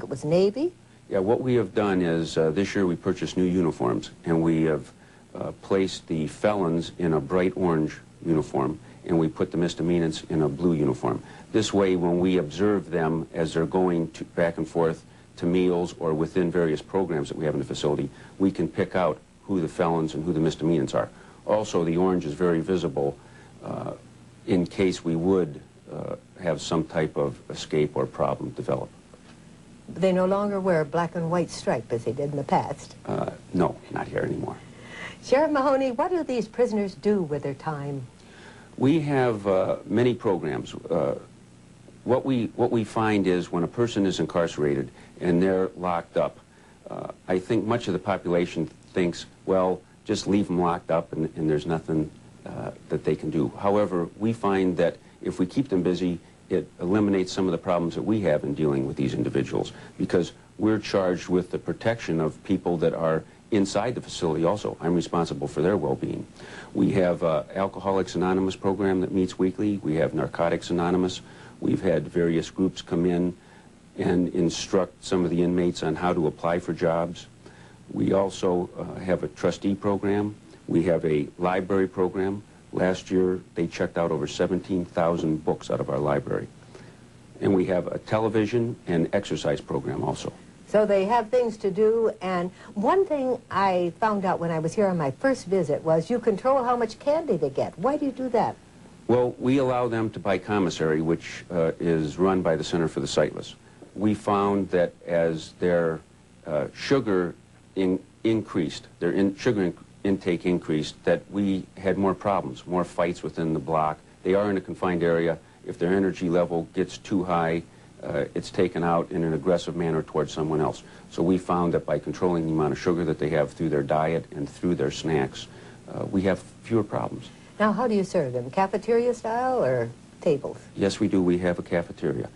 It was Navy? Yeah, what we have done is this year we purchased new uniforms, and we have placed the felons in a bright orange uniform, and we put the misdemeanants in a blue uniform. This way, when we observe them as they're going back and forth to meals or within various programs that we have in the facility, we can pick out who the felons and who the misdemeanants are. Also, the orange is very visible in case we would have some type of escape or problem develop. They no longer wear a black and white stripe as they did in the past. No, not here anymore. Sheriff Mahony, what do these prisoners do with their time? We have many programs. What we find is when a person is incarcerated and they're locked up, I think much of the population thinks, well, just leave them locked up and there's nothing that they can do. However, we find that if we keep them busy, it eliminates some of the problems that we have in dealing with these individuals, because we're charged with the protection of people that are inside the facility also. I'm responsible for their well-being. We have Alcoholics Anonymous program that meets weekly. We have Narcotics Anonymous. We've had various groups come in and instruct some of the inmates on how to apply for jobs. We also have a trustee program. We have a library program. Last year, they checked out over 17,000 books out of our library. And we have a television and exercise program also. So they have things to do, and one thing I found out when I was here on my first visit was you control how much candy they get. Why do you do that? Well, we allow them to buy commissary, which is run by the Center for the Sightless. We found that as their sugar increased, their sugar intake increased, that we had more problems, more fights within the block. They are in a confined area. If their energy level gets too high, it's taken out in an aggressive manner towards someone else. So we found that by controlling the amount of sugar that they have through their diet and through their snacks, we have fewer problems. Now, how do you serve them? Cafeteria style or tables? Yes, we do. We have a cafeteria.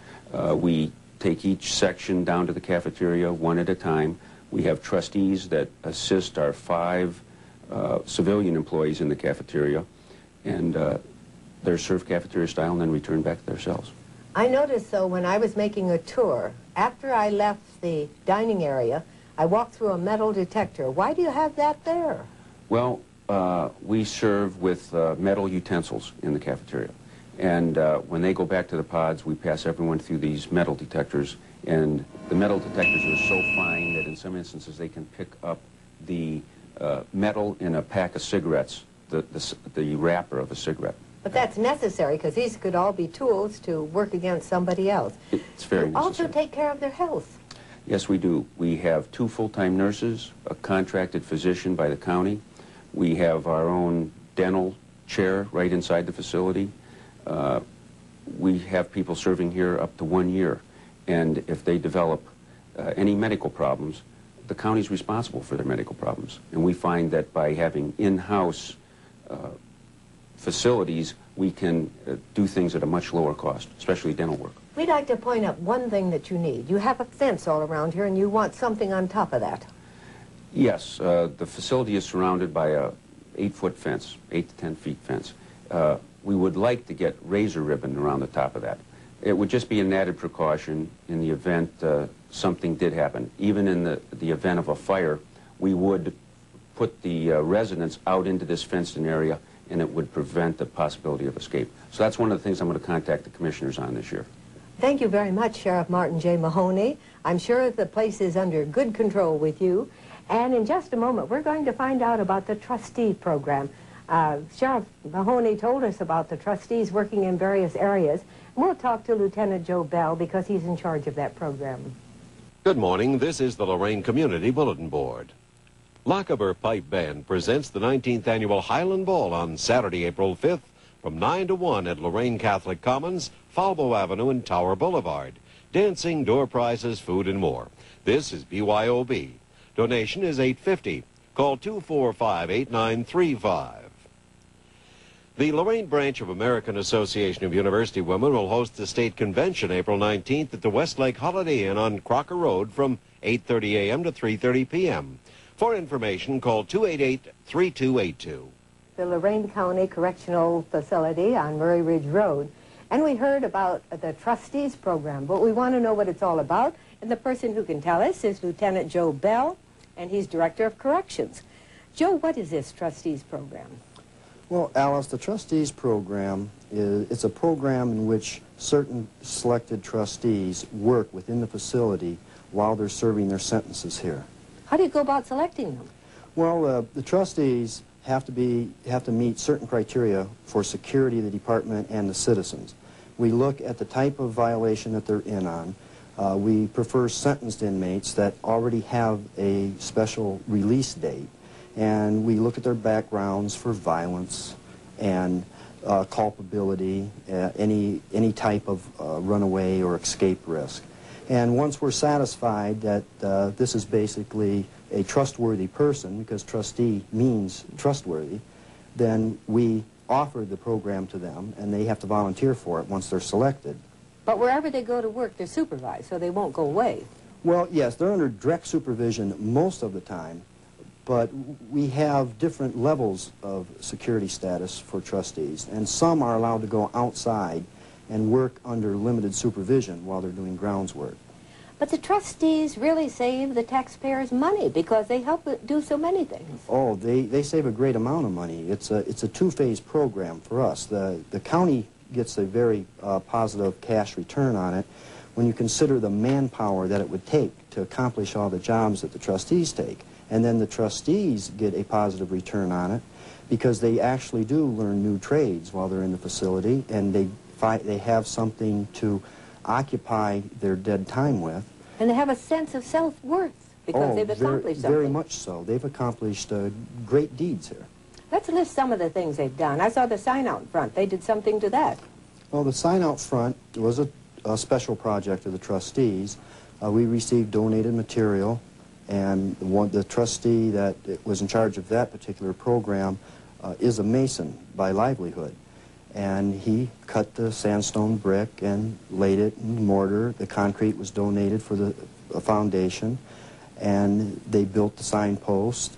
We take each section down to the cafeteria one at a time. We have trustees that assist our 5 civilian employees in the cafeteria, and they're served cafeteria style and then returned back to their cells. I noticed, though, when I was making a tour, after I left the dining area, I walked through a metal detector. Why do you have that there? Well, we serve with metal utensils in the cafeteria. And when they go back to the pods, we pass everyone through these metal detectors. And the metal detectors are so fine that in some instances they can pick up the metal in a pack of cigarettes, the wrapper of a cigarette. But that's necessary, because these could all be tools to work against somebody else. It's very necessary. Also take care of their health. Yes, we do. We have 2 full-time nurses, a contracted physician by the county. We have our own dental chair right inside the facility. We have people serving here up to 1 year. And if they develop any medical problems, the county's responsible for their medical problems. And we find that by having in-house facilities, we can do things at a much lower cost, especially dental work. We'd like to point out one thing that you need. You have a fence all around here, and you want something on top of that. Yes, the facility is surrounded by a 8-foot fence, 8 to 10 feet fence. We would like to get razor ribbon around the top of that. It would just be an added precaution in the event something did happen. Even in the event of a fire, we would put the residents out into this fenced-in area, and it would prevent the possibility of escape. So that's one of the things I'm going to contact the commissioners on this year. Thank you very much, Sheriff Martin J. Mahony. I'm sure the place is under good control with you. And in just a moment, we're going to find out about the trustee program. Sheriff Mahony told us about the trustees working in various areas. We'll talk to Lieutenant Joe Bell because he's in charge of that program. Good morning. This is the Lorain Community Bulletin Board. Lochaber Pipe Band presents the 19th Annual Highland Ball on Saturday, April 5th from 9 to 1 at Lorain Catholic Commons, Falbo Avenue and Tower Boulevard. Dancing, door prizes, food, and more. This is BYOB. Donation is $8.50. Call 245-8935. The Lorain branch of American Association of University Women will host the state convention April 19th at the Westlake Holiday Inn on Crocker Road from 8:30 a.m. to 3:30 p.m. For information, call 288-3282. The Lorain County Correctional Facility on Murray Ridge Road. And we heard about the trustees program, but we want to know what it's all about. And the person who can tell us is Lieutenant Joe Bell, and he's Director of Corrections. Joe, what is this Trustees Program? Well, Alice, the Trustees Program it's a program in which certain selected trustees work within the facility while they're serving their sentences here. How do you go about selecting them? Well, the trustees have to meet certain criteria for security of the department and the citizens. We look at the type of violation that they're in on. We prefer sentenced inmates that already have a special release date, and we look at their backgrounds for violence and culpability, any type of runaway or escape risk. And once we're satisfied that this is basically a trustworthy person, because trustee means trustworthy, then we offer the program to them, and they have to volunteer for it once they're selected. But wherever they go to work, they're supervised, so they won't go away. Well, yes, they're under direct supervision most of the time, but we have different levels of security status for trustees, and some are allowed to go outside and work under limited supervision while they're doing grounds work. But the trustees really save the taxpayers money because they help do so many things. Oh, they save a great amount of money. It's a two-phase program for us. The county gets a very positive cash return on it when you consider the manpower that it would take to accomplish all the jobs that the trustees take. And then the trustees get a positive return on it because they actually do learn new trades while they're in the facility, and they have something to occupy their dead time with. And they have a sense of self-worth because they've accomplished something. Very much so. They've accomplished great deeds here. Let's list some of the things they've done. I saw the sign out front. They did something to that. Well, the sign out front was a special project of the trustees. We received donated material, and the trustee that was in charge of that particular program is a mason by livelihood. And he cut the sandstone brick and laid it in mortar. The concrete was donated for the foundation, and they built the signpost.